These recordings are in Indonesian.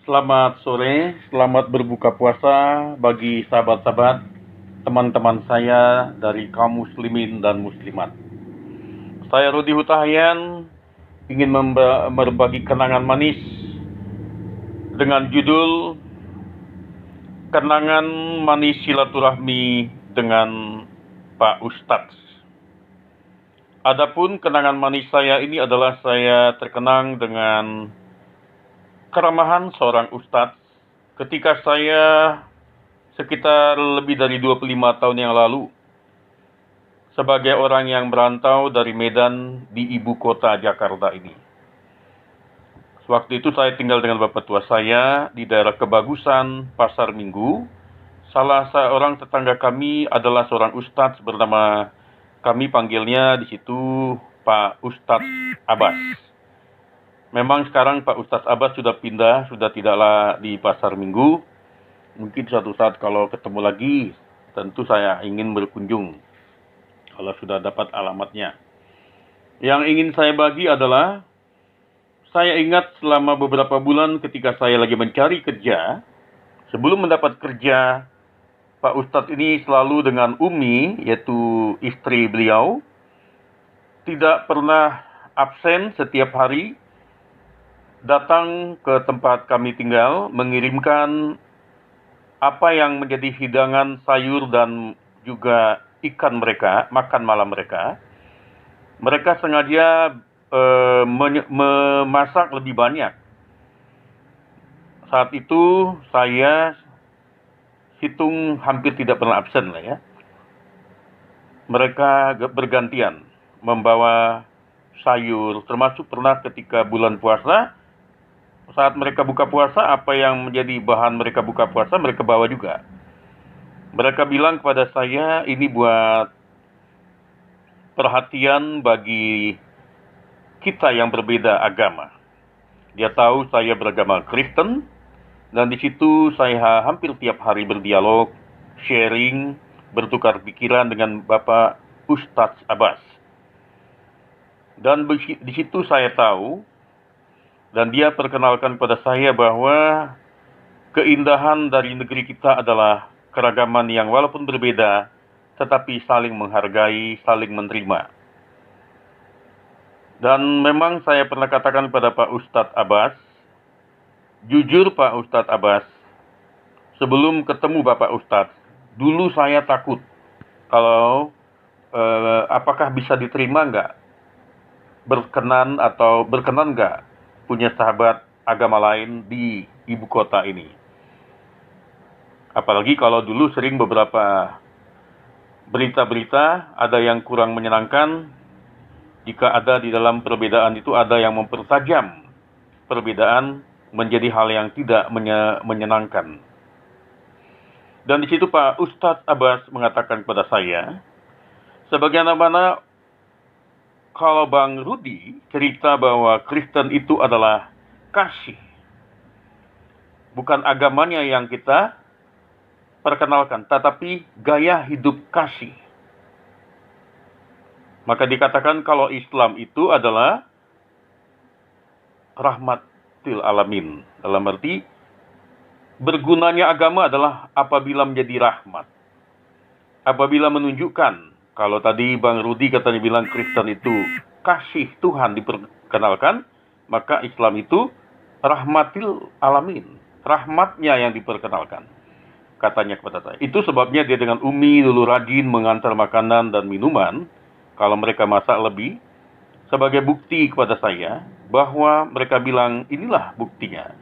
Selamat sore, selamat berbuka puasa bagi sahabat-sahabat, teman-teman saya dari kaum muslimin dan muslimat. Saya Rudi Hutahayan ingin berbagi kenangan manis dengan judul Kenangan Manis Silaturahmi dengan Pak Ustadz. Adapun kenangan manis saya ini adalah saya terkenang dengan keramahan seorang ustadz ketika saya sekitar lebih dari 25 tahun yang lalu sebagai orang yang merantau dari Medan di ibu kota Jakarta ini. Waktu itu saya tinggal dengan bapak tua saya di daerah Kebagusan, Pasar Minggu. Salah seorang tetangga kami adalah seorang ustadz bernama, kami panggilnya di situ Pak Ustadz Abbas. Memang sekarang Pak Ustadz Abbas sudah pindah, sudah tidaklah di Pasar Minggu. Mungkin suatu saat kalau ketemu lagi, tentu saya ingin berkunjung kalau sudah dapat alamatnya. Yang ingin saya bagi adalah, saya ingat selama beberapa bulan ketika saya lagi mencari kerja, sebelum mendapat kerja, Pak Ustadz ini selalu dengan Umi, yaitu istri beliau, tidak pernah absen setiap hari, datang ke tempat kami tinggal, mengirimkan apa yang menjadi hidangan sayur dan juga ikan mereka, makan malam mereka. Mereka sengaja memasak lebih banyak. Saat itu saya hitung hampir tidak pernah absen lah ya. Mereka bergantian membawa sayur, termasuk pernah ketika bulan puasa, saat mereka buka puasa, apa yang menjadi bahan mereka buka puasa, mereka bawa juga. Mereka bilang kepada saya, ini buat perhatian bagi kita yang berbeda agama. Dia tahu saya beragama Kristen, dan di situ saya hampir tiap hari berdialog, sharing, bertukar pikiran dengan Bapak Ustadz Abbas. Dan di situ saya tahu, dan dia perkenalkan kepada saya bahwa keindahan dari negeri kita adalah keragaman yang walaupun berbeda, tetapi saling menghargai, saling menerima. Dan memang saya pernah katakan kepada Pak Ustadz Abbas, jujur Pak Ustadz Abbas, sebelum ketemu Bapak Ustadz, dulu saya takut kalau apakah bisa diterima nggak, berkenan nggak punya sahabat agama lain di ibu kota ini. Apalagi kalau dulu sering beberapa berita-berita ada yang kurang menyenangkan. Jika ada di dalam perbedaan itu ada yang mempertajam perbedaan menjadi hal yang tidak menyenangkan. Dan di situ Pak Ustadz Abbas mengatakan kepada saya, sebagaimana kalau Bang Rudi cerita bahwa Kristen itu adalah kasih, bukan agamanya yang kita perkenalkan, tetapi gaya hidup kasih. Maka dikatakan kalau Islam itu adalah rahmatil alamin. Dalam arti, bergunanya agama adalah apabila menjadi rahmat. Apabila menunjukkan, kalau tadi Bang Rudi katanya bilang Kristen itu kasih Tuhan diperkenalkan, maka Islam itu rahmatil alamin. Rahmatnya yang diperkenalkan, katanya kepada saya. Itu sebabnya dia dengan Umi dulu rajin mengantar makanan dan minuman, kalau mereka masak lebih, sebagai bukti kepada saya bahwa mereka bilang inilah buktinya.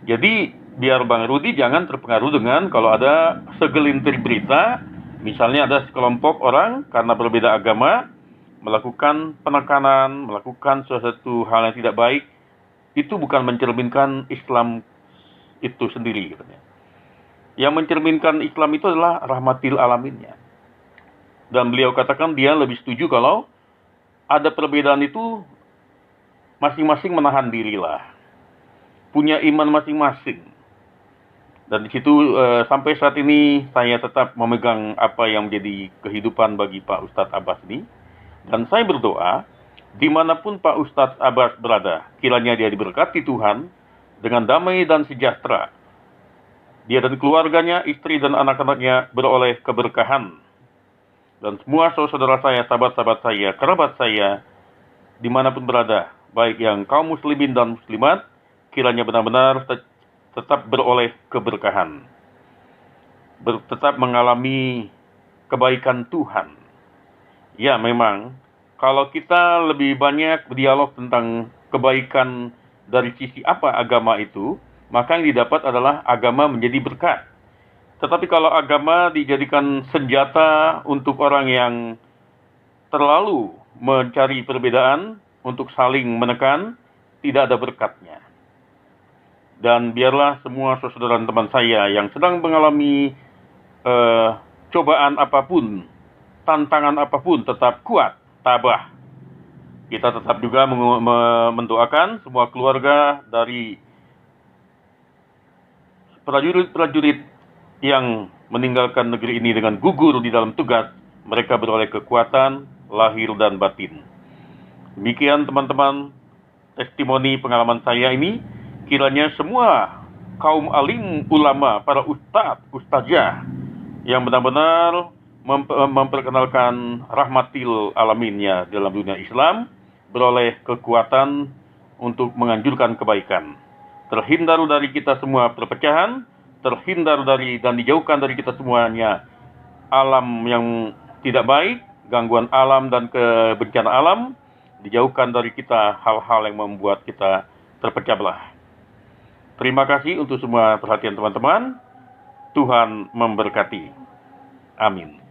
Jadi biar Bang Rudi jangan terpengaruh dengan kalau ada segelintir berita, misalnya ada sekelompok orang karena berbeda agama melakukan penekanan, melakukan sesuatu hal yang tidak baik, itu bukan mencerminkan Islam itu sendiri, katanya. Yang mencerminkan Islam itu adalah rahmatil alaminnya. Dan beliau katakan dia lebih setuju kalau ada perbedaan itu masing-masing menahan dirilah, punya iman masing-masing. Dan di situ sampai saat ini saya tetap memegang apa yang menjadi kehidupan bagi Pak Ustadz Abbas ini. Dan saya berdoa, dimanapun Pak Ustadz Abbas berada, kiranya dia diberkati Tuhan dengan damai dan sejahtera. Dia dan keluarganya, istri dan anak-anaknya beroleh keberkahan. Dan semua saudara saya, sahabat-sahabat saya, kerabat saya, dimanapun berada, baik yang kaum muslimin dan muslimat, kiranya benar-benar tetap beroleh keberkahan. Tetap mengalami kebaikan Tuhan. Ya, memang, kalau kita lebih banyak berdialog tentang kebaikan dari sisi apa agama itu, maka yang didapat adalah agama menjadi berkat. Tetapi kalau agama dijadikan senjata untuk orang yang terlalu mencari perbedaan, untuk saling menekan, tidak ada berkatnya. Dan biarlah semua saudara dan teman saya yang sedang mengalami cobaan apapun, tantangan apapun, tetap kuat, tabah. Kita tetap juga mendoakan semua keluarga dari prajurit-prajurit yang meninggalkan negeri ini dengan gugur di dalam tugas, mereka beroleh kekuatan lahir dan batin. Demikian teman-teman, testimoni pengalaman saya ini, kiranya semua kaum alim ulama, para ustadzah yang benar-benar memperkenalkan rahmatil alaminnya dalam dunia Islam, beroleh kekuatan untuk menganjurkan kebaikan. Terhindar dari kita semua perpecahan, terhindar dari dan dijauhkan dari kita semuanya alam yang tidak baik, gangguan alam dan kebencana alam, dijauhkan dari kita hal-hal yang membuat kita terpecah belah. Terima kasih untuk semua perhatian teman-teman. Tuhan memberkati. Amin.